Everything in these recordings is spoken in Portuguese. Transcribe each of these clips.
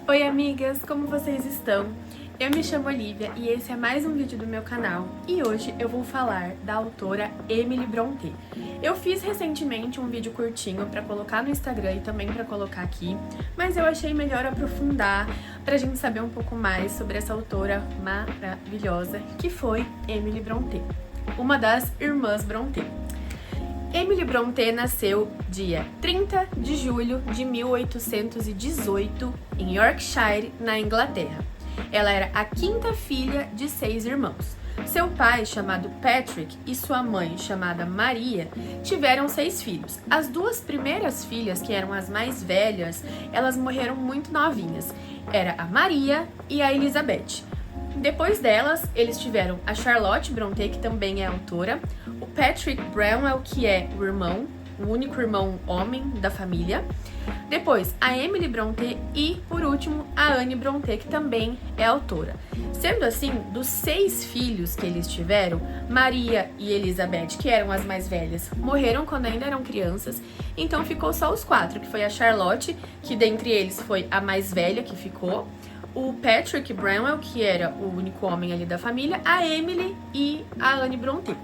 Oi amigas, como vocês estão? Eu me chamo Olivia e esse é mais um vídeo do meu canal e hoje eu vou falar da autora Emily Brontë. Eu fiz recentemente um vídeo curtinho pra colocar no Instagram e também pra colocar aqui, mas eu achei melhor aprofundar pra gente saber um pouco mais sobre essa autora maravilhosa que foi Emily Brontë, uma das irmãs Brontë. Emily Brontë nasceu dia 30 de julho de 1818 em Yorkshire, na Inglaterra. Ela era a quinta filha de 6 irmãos. Seu pai, chamado Patrick, e sua mãe, chamada Maria, tiveram 6 filhos. As 2 primeiras filhas, que eram as mais velhas, elas morreram muito novinhas. Era a Maria e a Elizabeth. Depois delas, eles tiveram a Charlotte Brontë, que também é autora, o Patrick Branwell, que é o único irmão homem da família, depois a Emily Brontë e, por último, a Anne Brontë, que também é autora. Sendo assim, dos 6 filhos que eles tiveram, Maria e Elizabeth, que eram as mais velhas, morreram quando ainda eram crianças, então ficou só os 4, que foi a Charlotte, que dentre eles foi a mais velha que ficou, o Patrick Branwell, que era o único homem ali da família, a Emily e a Anne Brontë.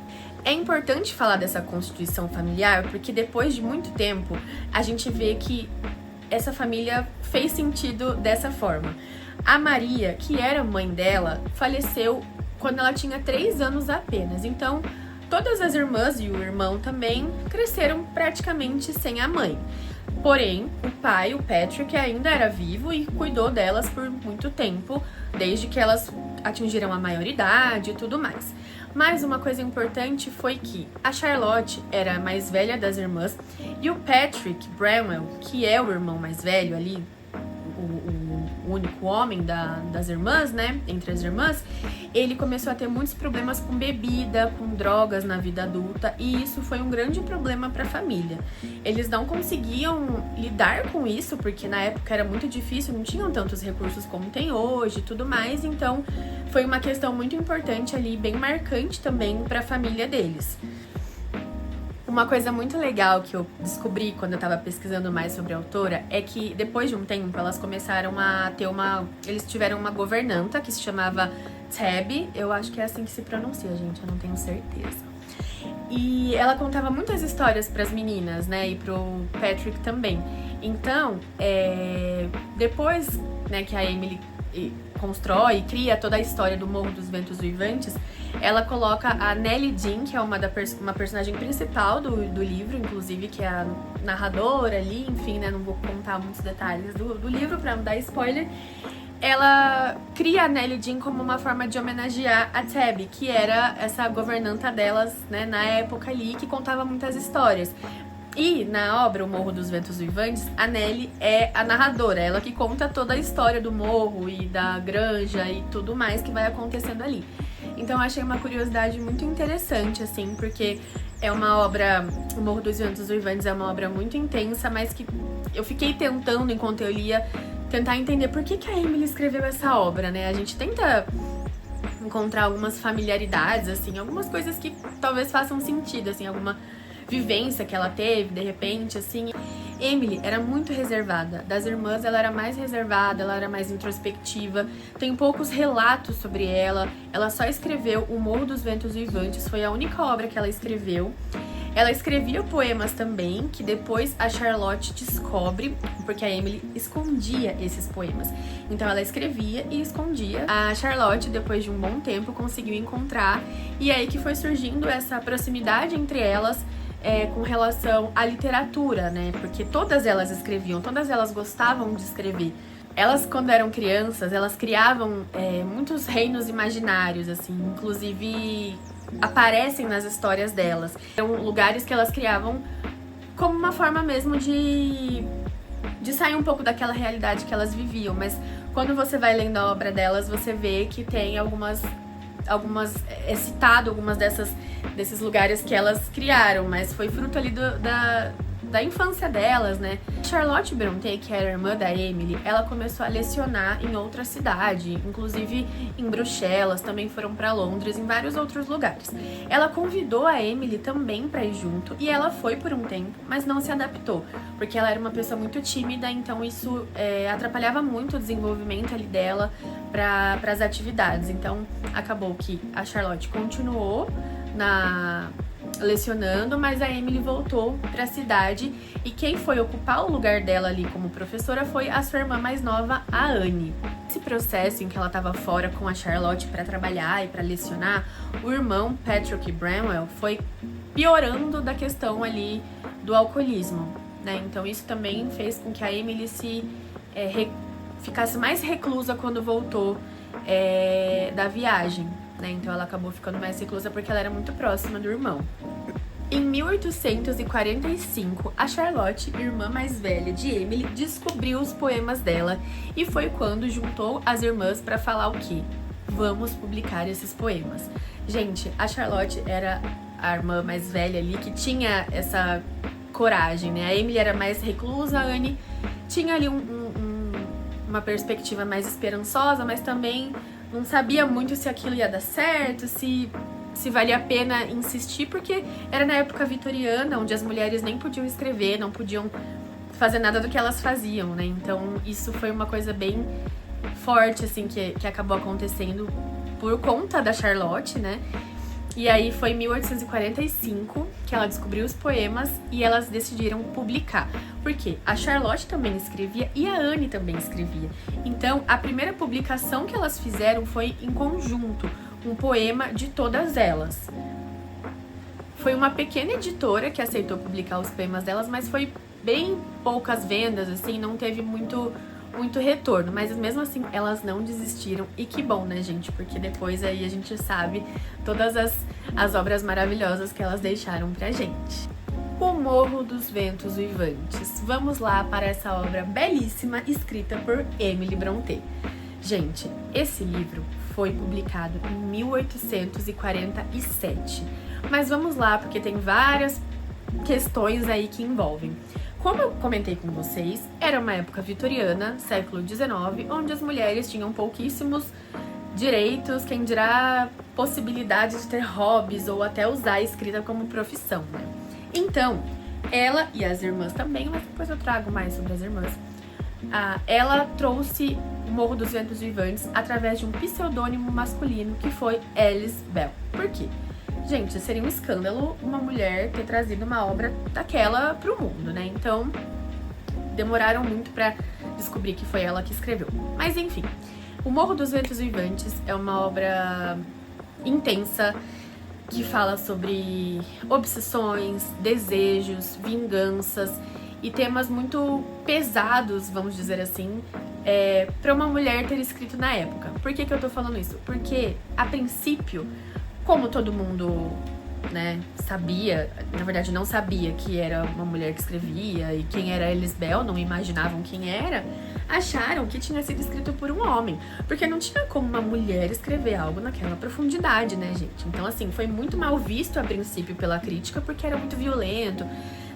É importante falar dessa constituição familiar porque depois de muito tempo a gente vê que essa família fez sentido dessa forma. A Maria, que era mãe dela, faleceu quando ela tinha 3 anos apenas, então todas as irmãs e o irmão também cresceram praticamente sem a mãe. Porém, o pai, o Patrick, ainda era vivo e cuidou delas por muito tempo, desde que elas atingiram a maioridade e tudo mais. Mas uma coisa importante foi que a Charlotte era a mais velha das irmãs e o Patrick Branwell, que é o irmão mais velho ali, o único homem das irmãs, né, entre as irmãs, ele começou a ter muitos problemas com bebida, com drogas na vida adulta, e isso foi um grande problema para a família. Eles não conseguiam lidar com isso, porque na época era muito difícil, não tinham tantos recursos como tem hoje e tudo mais, então foi uma questão muito importante ali, bem marcante também para a família deles. Uma coisa muito legal que eu descobri quando eu tava pesquisando mais sobre a autora é que depois de um tempo elas começaram a ter eles tiveram uma governanta que se chamava Tabby, eu acho que é assim que se pronuncia, gente, eu não tenho certeza. E ela contava muitas histórias pras meninas, né, e pro Patrick também. Então, depois, né, que a Emily constrói e cria toda a história do Morro dos Ventos Uivantes, ela coloca a Nellie Jean, que é uma personagem principal do livro, inclusive, que é a narradora ali, enfim, né, não vou contar muitos detalhes do livro pra não dar spoiler. Ela cria a Nellie Jean como uma forma de homenagear a Tabby, que era essa governanta delas, né, na época ali, que contava muitas histórias. E na obra O Morro dos Ventos Uivantes, a Nellie é a narradora, ela que conta toda a história do morro e da granja e tudo mais que vai acontecendo ali. Então eu achei uma curiosidade muito interessante, assim, porque é uma obra, O Morro dos Ventos Uivantes é uma obra muito intensa, mas que eu fiquei tentando, enquanto eu lia, tentar entender por que a Emily escreveu essa obra, né? A gente tenta encontrar algumas familiaridades, assim, algumas coisas que talvez façam sentido, assim, alguma vivência que ela teve, de repente, assim. Emily era muito reservada. Das irmãs, ela era mais reservada, ela era mais introspectiva. Tem poucos relatos sobre ela. Ela só escreveu O Morro dos Ventos Uivantes, foi a única obra que ela escreveu. Ela escrevia poemas também, que depois a Charlotte descobre, porque a Emily escondia esses poemas. Então ela escrevia e escondia. A Charlotte, depois de um bom tempo, conseguiu encontrar, e é aí que foi surgindo essa proximidade entre elas, com relação à literatura, né? Porque todas elas escreviam, todas elas gostavam de escrever. Elas, quando eram crianças, elas criavam muitos reinos imaginários, assim, inclusive aparecem nas histórias delas. Eram lugares que elas criavam como uma forma mesmo de sair um pouco daquela realidade que elas viviam, mas quando você vai lendo a obra delas, você vê que tem citado algumas desses lugares que elas criaram, mas foi fruto ali da infância delas, né? Charlotte Brontë, que era irmã da Emily, ela começou a lecionar em outra cidade, inclusive em Bruxelas, também foram para Londres, em vários outros lugares. Ela convidou a Emily também para ir junto e ela foi por um tempo, mas não se adaptou, porque ela era uma pessoa muito tímida, então isso atrapalhava muito o desenvolvimento ali dela para as atividades. Então acabou que a Charlotte continuou lecionando, mas a Emily voltou para a cidade e quem foi ocupar o lugar dela ali como professora foi a sua irmã mais nova, a Anne. Nesse processo em que ela estava fora com a Charlotte para trabalhar e para lecionar, o irmão Patrick Branwell foi piorando da questão ali do alcoolismo, né? Então isso também fez com que a Emily ficasse mais reclusa quando voltou da viagem, né? Então ela acabou ficando mais reclusa porque ela era muito próxima do irmão. Em 1845, a Charlotte, irmã mais velha de Emily, descobriu os poemas dela e foi quando juntou as irmãs para falar o quê? Vamos publicar esses poemas. Gente, a Charlotte era a irmã mais velha ali que tinha essa coragem, né? A Emily era mais reclusa, a Anne tinha ali uma perspectiva mais esperançosa, mas também não sabia muito se aquilo ia dar certo, se valia a pena insistir, porque era na época vitoriana, onde as mulheres nem podiam escrever, não podiam fazer nada do que elas faziam, né? Então isso foi uma coisa bem forte, assim, que acabou acontecendo por conta da Charlotte, né? E aí foi em 1845 que ela descobriu os poemas e elas decidiram publicar. Por quê? A Charlotte também escrevia e a Anne também escrevia. Então, a primeira publicação que elas fizeram foi em conjunto, um poema de todas elas. Foi uma pequena editora que aceitou publicar os poemas delas, mas foi bem poucas vendas, assim, não teve muito retorno, mas mesmo assim elas não desistiram e que bom, né, gente, porque depois aí a gente sabe todas as obras maravilhosas que elas deixaram pra gente. O Morro dos Ventos Uivantes. Vamos lá para essa obra belíssima escrita por Emily Brontë. Gente, esse livro foi publicado em 1847, mas vamos lá porque tem várias questões aí que envolvem. Como eu comentei com vocês, era uma época vitoriana, século XIX, onde as mulheres tinham pouquíssimos direitos, quem dirá possibilidade de ter hobbies ou até usar a escrita como profissão, né? Então, ela e as irmãs também, mas depois eu trago mais sobre as irmãs, ela trouxe o Morro dos Ventos Uivantes através de um pseudônimo masculino que foi Alice Bell. Por quê? Gente, seria um escândalo uma mulher ter trazido uma obra daquela pro mundo, né? Então, demoraram muito pra descobrir que foi ela que escreveu. Mas enfim, O Morro dos Ventos Uivantes é uma obra intensa que fala sobre obsessões, desejos, vinganças e temas muito pesados, vamos dizer assim, para uma mulher ter escrito na época. Por que eu tô falando isso? Porque, a princípio, como todo mundo, né, sabia, na verdade não sabia que era uma mulher que escrevia e quem era Alice Bell, não imaginavam quem era, acharam que tinha sido escrito por um homem, porque não tinha como uma mulher escrever algo naquela profundidade, né, gente? Então, assim, foi muito mal visto a princípio pela crítica, porque era muito violento,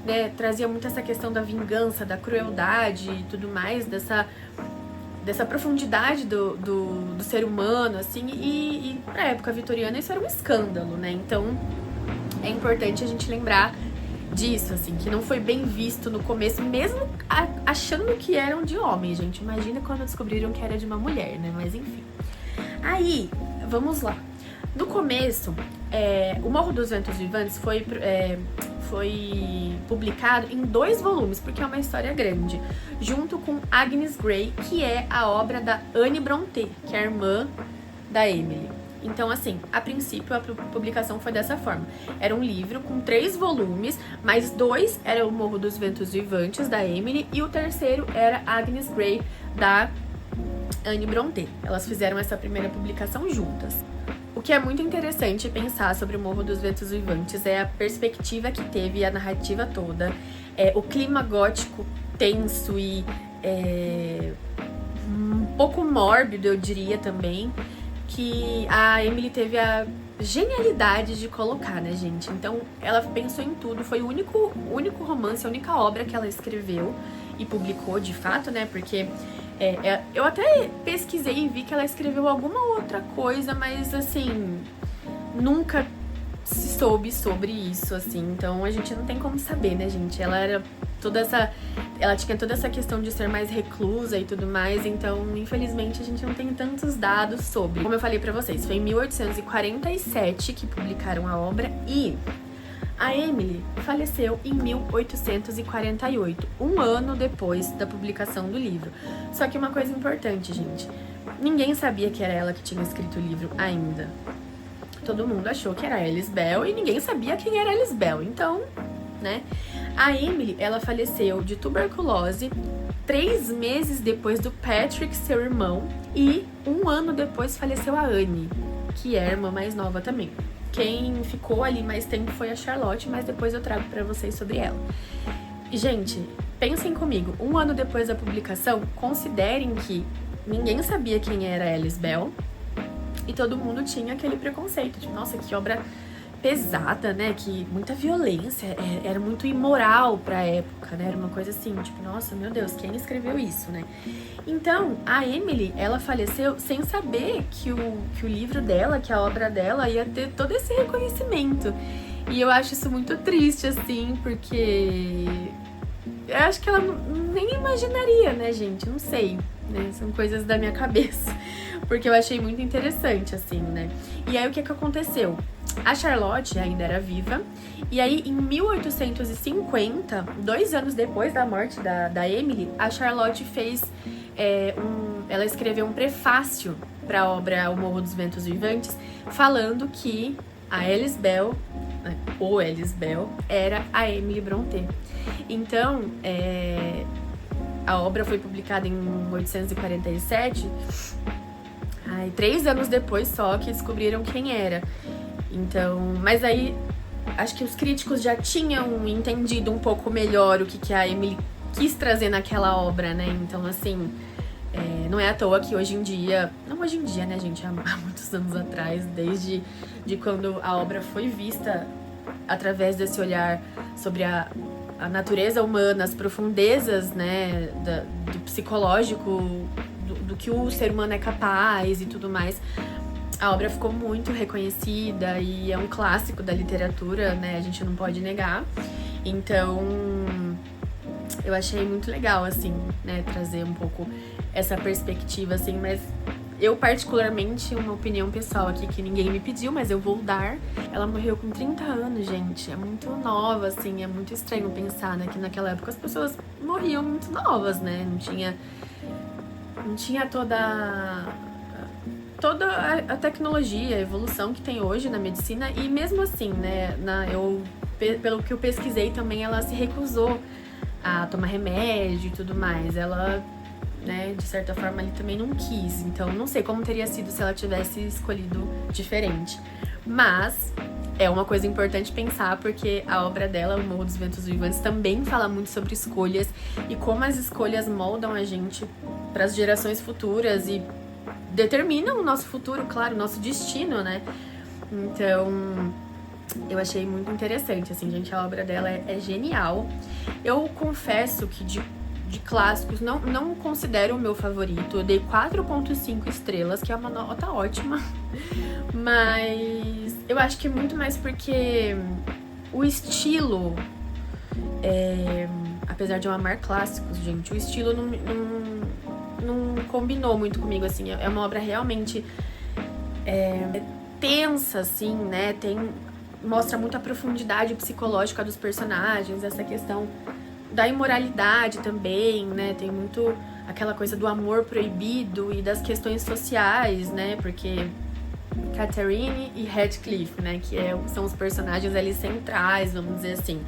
né, trazia muito essa questão da vingança, da crueldade e tudo mais, dessa profundidade do ser humano, assim, e pra época vitoriana isso era um escândalo, né? Então, é importante a gente lembrar disso, assim, que não foi bem visto no começo, mesmo achando que eram de homem, gente. Imagina quando descobriram que era de uma mulher, né? Mas enfim. Aí, vamos lá. No começo, o Morro dos Ventos Uivantes foi publicado em 2 volumes, porque é uma história grande, junto com Agnes Grey, que é a obra da Anne Brontë, que é a irmã da Emily. Então, assim, a princípio a publicação foi dessa forma. Era um livro com 3 volumes, mas 2 era O Morro dos Ventos Uivantes, da Emily, e o terceiro era Agnes Grey, da Anne Brontë. Elas fizeram essa primeira publicação juntas. O que é muito interessante pensar sobre o Morro dos Ventos Uivantes é a perspectiva que teve, a narrativa toda, o clima gótico tenso e um pouco mórbido, eu diria também, que a Emily teve a genialidade de colocar, né, gente? Então, ela pensou em tudo. Foi o único romance, a única obra que ela escreveu e publicou, de fato, né? Porque eu até pesquisei e vi que ela escreveu alguma outra coisa, mas, assim, nunca se soube sobre isso, assim. Então, a gente não tem como saber, né, gente? Ela tinha toda essa questão de ser mais reclusa e tudo mais, então, infelizmente, a gente não tem tantos dados sobre. Como eu falei pra vocês, foi em 1847 que publicaram a obra e a Emily faleceu em 1848, um ano depois da publicação do livro. Só que uma coisa importante, gente, ninguém sabia que era ela que tinha escrito o livro ainda. Todo mundo achou que era Alice Bell e ninguém sabia quem era Alice Bell, então, né? A Emily, ela faleceu de tuberculose 3 meses depois do Patrick, seu irmão, e um ano depois faleceu a Anne, que é a irmã mais nova também. Quem ficou ali mais tempo foi a Charlotte, mas depois eu trago pra vocês sobre ela. E, gente, pensem comigo, um ano depois da publicação, considerem que ninguém sabia quem era Alice Bell e todo mundo tinha aquele preconceito, tipo, nossa, que obra pesada, né, que muita violência, era muito imoral pra época, né, era uma coisa assim, tipo, nossa, meu Deus, quem escreveu isso, né? Então, a Emily, ela faleceu sem saber que o livro dela, que a obra dela ia ter todo esse reconhecimento. E eu acho isso muito triste, assim, porque eu acho que ela nem imaginaria, né, gente? Não sei, né? São coisas da minha cabeça. Porque eu achei muito interessante, assim, né? E aí, o que aconteceu? A Charlotte ainda era viva, e aí em 1850, 2 anos depois da morte da Emily, a Charlotte fez ela escreveu um prefácio para a obra O Morro dos Ventos Vivantes, falando que a Alice Bell, ou Alice Bell, era a Emily Brontë. Então, a obra foi publicada em 1847, 3 anos depois só que descobriram quem era. Então, mas aí acho que os críticos já tinham entendido um pouco melhor o que a Emily quis trazer naquela obra, né? Então, assim, não é à toa que hoje em dia, não hoje em dia, né, gente, há muitos anos atrás, desde quando a obra foi vista através desse olhar sobre a natureza humana, as profundezas, né, do psicológico, do que o ser humano é capaz e tudo mais. A obra ficou muito reconhecida e é um clássico da literatura, né? A gente não pode negar. Então, eu achei muito legal, assim, né? Trazer um pouco essa perspectiva, assim. Mas eu, particularmente, uma opinião pessoal aqui que ninguém me pediu, mas eu vou dar. Ela morreu com 30 anos, gente. É muito nova, assim. É muito estranho pensar, né? Que naquela época as pessoas morriam muito novas, né? Não tinha toda a tecnologia, a evolução que tem hoje na medicina, e mesmo assim, né, pelo que eu pesquisei também, ela se recusou a tomar remédio e tudo mais. Ela, né, de certa forma, ali também não quis. Então, não sei como teria sido se ela tivesse escolhido diferente. Mas é uma coisa importante pensar, porque a obra dela, O Morro dos Ventos Vivantes, também fala muito sobre escolhas e como as escolhas moldam a gente para as gerações futuras e determinam o nosso futuro, claro, o nosso destino, né? Então, eu achei muito interessante, assim, gente, a obra dela é genial. Eu confesso que de clássicos, não considero o meu favorito. Eu dei 4,5 estrelas, que é uma nota ótima. Mas eu acho que é muito mais porque o estilo, apesar de eu amar clássicos, gente, o estilo não combinou muito comigo, assim. É uma obra realmente tensa, assim, né? Mostra muito a profundidade psicológica dos personagens, essa questão da imoralidade também, né? Tem muito aquela coisa do amor proibido e das questões sociais, né? Porque Catherine e Heathcliff, né? Que são os personagens ali centrais, vamos dizer assim.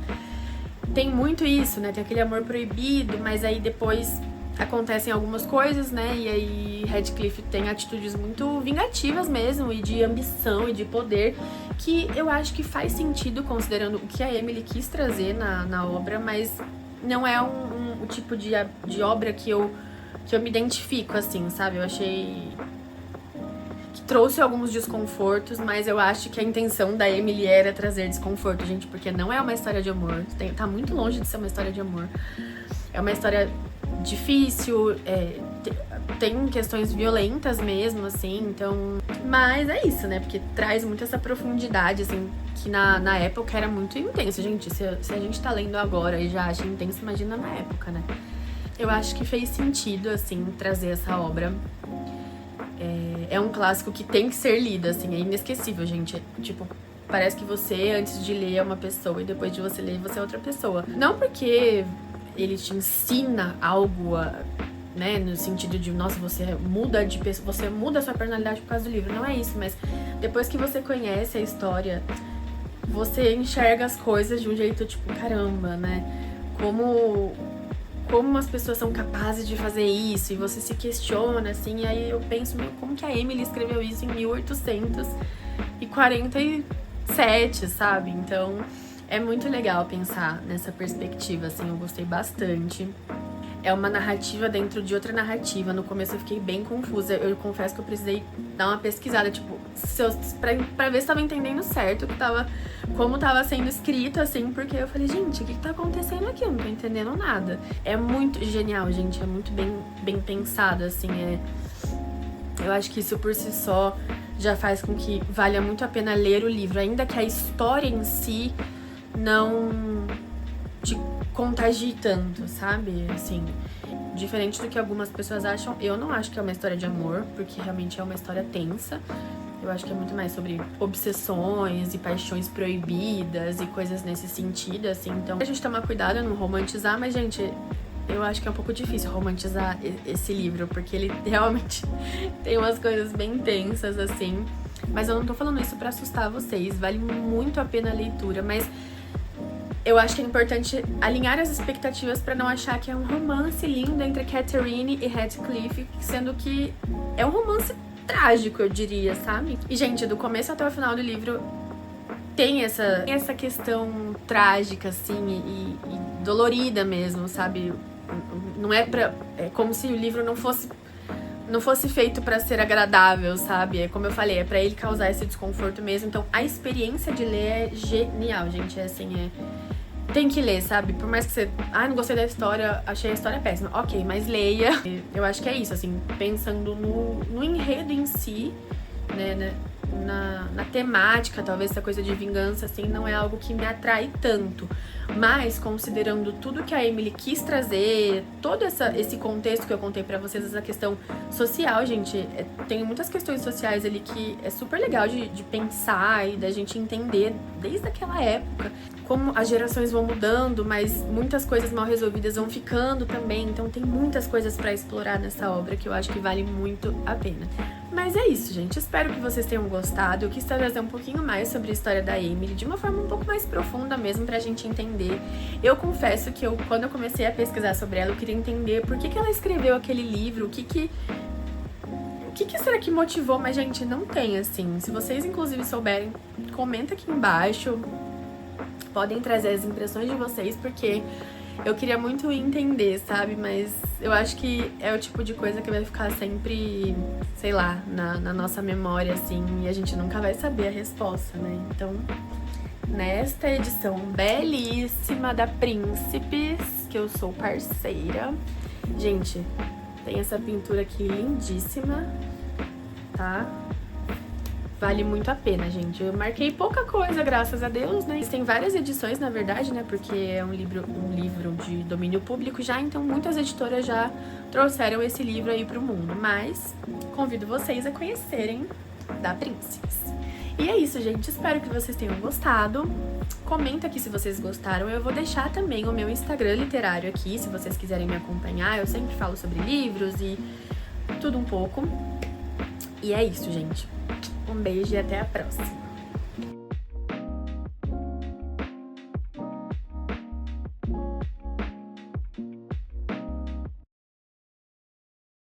Tem muito isso, né? Tem aquele amor proibido, mas aí depois acontecem algumas coisas, né? E aí Heathcliff tem atitudes muito vingativas mesmo, e de ambição e de poder, que eu acho que faz sentido considerando o que a Emily quis trazer na obra, mas não é o tipo de obra que eu me identifico, assim, sabe? Eu achei trouxe alguns desconfortos, mas eu acho que a intenção da Emily era trazer desconforto, gente, porque não é uma história de amor, tá muito longe de ser uma história de amor. É uma história difícil, tem questões violentas mesmo, assim, então... Mas é isso, né, porque traz muito essa profundidade, assim, que na época era muito intenso. Gente, se a gente tá lendo agora e já acha intenso, imagina na época, né? Eu acho que fez sentido, assim, trazer essa obra. É um clássico que tem que ser lido, assim, é inesquecível, gente. Tipo, parece que você, antes de ler, é uma pessoa e depois de você ler, você é outra pessoa. Não porque ele te ensina algo, né, no sentido de, nossa, você muda de pessoa, você muda a sua personalidade por causa do livro. Não é isso, mas depois que você conhece a história, você enxerga as coisas de um jeito, tipo, caramba, né? Como as pessoas são capazes de fazer isso, e você se questiona, assim, e aí eu penso, meu, como que a Emily escreveu isso em 1847, sabe? Então, é muito legal pensar nessa perspectiva, assim, eu gostei bastante. É uma narrativa dentro de outra narrativa. No começo eu fiquei bem confusa. Eu confesso que eu precisei dar uma pesquisada, tipo, pra ver se tava entendendo certo como tava sendo escrito, assim, porque eu falei, gente, o que tá acontecendo aqui? Eu não tô entendendo nada. É muito genial, gente, é muito bem pensado, assim, eu acho que isso por si só já faz com que valha muito a pena ler o livro, ainda que a história em si não te contagie tanto, sabe? Assim, diferente do que algumas pessoas acham, eu não acho que é uma história de amor, porque realmente é uma história tensa. Eu acho que é muito mais sobre obsessões e paixões proibidas e coisas nesse sentido, assim. Então, a gente toma cuidado em não romantizar, mas, gente, eu acho que é um pouco difícil romantizar esse livro, porque ele realmente tem umas coisas bem tensas, assim. Mas eu não tô falando isso pra assustar vocês, vale muito a pena a leitura, mas eu acho que é importante alinhar as expectativas pra não achar que é um romance lindo entre Catherine e Heathcliff, sendo que é um romance trágico, eu diria, sabe? E, gente, do começo até o final do livro tem essa questão trágica, assim, e dolorida mesmo, sabe? Não é como se o livro não fosse feito pra ser agradável, sabe? É como eu falei, é pra ele causar esse desconforto mesmo. Então, a experiência de ler é genial, gente. É assim, tem que ler, sabe? Por mais que você... não gostei da história, achei a história péssima. Ok, mas leia. Eu acho que é isso, assim, pensando no enredo em si, né? Na temática, talvez essa coisa de vingança, assim, não é algo que me atrai tanto. Mas, considerando tudo que a Emily quis trazer, todo esse contexto que eu contei pra vocês, essa questão social, gente, tem muitas questões sociais ali que é super legal de pensar e da gente entender desde aquela época. Como as gerações vão mudando, mas muitas coisas mal resolvidas vão ficando também. Então tem muitas coisas pra explorar nessa obra que eu acho que vale muito a pena. Mas é isso, gente. Espero que vocês tenham gostado. Eu quis trazer um pouquinho mais sobre a história da Emily, de uma forma um pouco mais profunda mesmo, pra gente entender. Eu confesso que quando eu comecei a pesquisar sobre ela, eu queria entender por que ela escreveu aquele livro, o que será que motivou? Mas, gente, não tem, assim. Se vocês, inclusive, souberem, comenta aqui embaixo. Podem trazer as impressões de vocês, porque eu queria muito entender, sabe? Mas eu acho que é o tipo de coisa que vai ficar sempre, sei lá, na nossa memória, assim, e a gente nunca vai saber a resposta, né? Então, nesta edição belíssima da Príncipes, que eu sou parceira, gente, tem essa pintura aqui lindíssima, tá? Vale muito a pena, gente. Eu marquei pouca coisa, graças a Deus, né? Tem várias edições, na verdade, né? Porque é um livro de domínio público já, então muitas editoras já trouxeram esse livro aí pro mundo. Mas convido vocês a conhecerem da Príncipes. E é isso, gente. Espero que vocês tenham gostado. Comenta aqui se vocês gostaram. Eu vou deixar também o meu Instagram literário aqui, se vocês quiserem me acompanhar. Eu sempre falo sobre livros e tudo um pouco. E é isso, gente. Um beijo e até a próxima.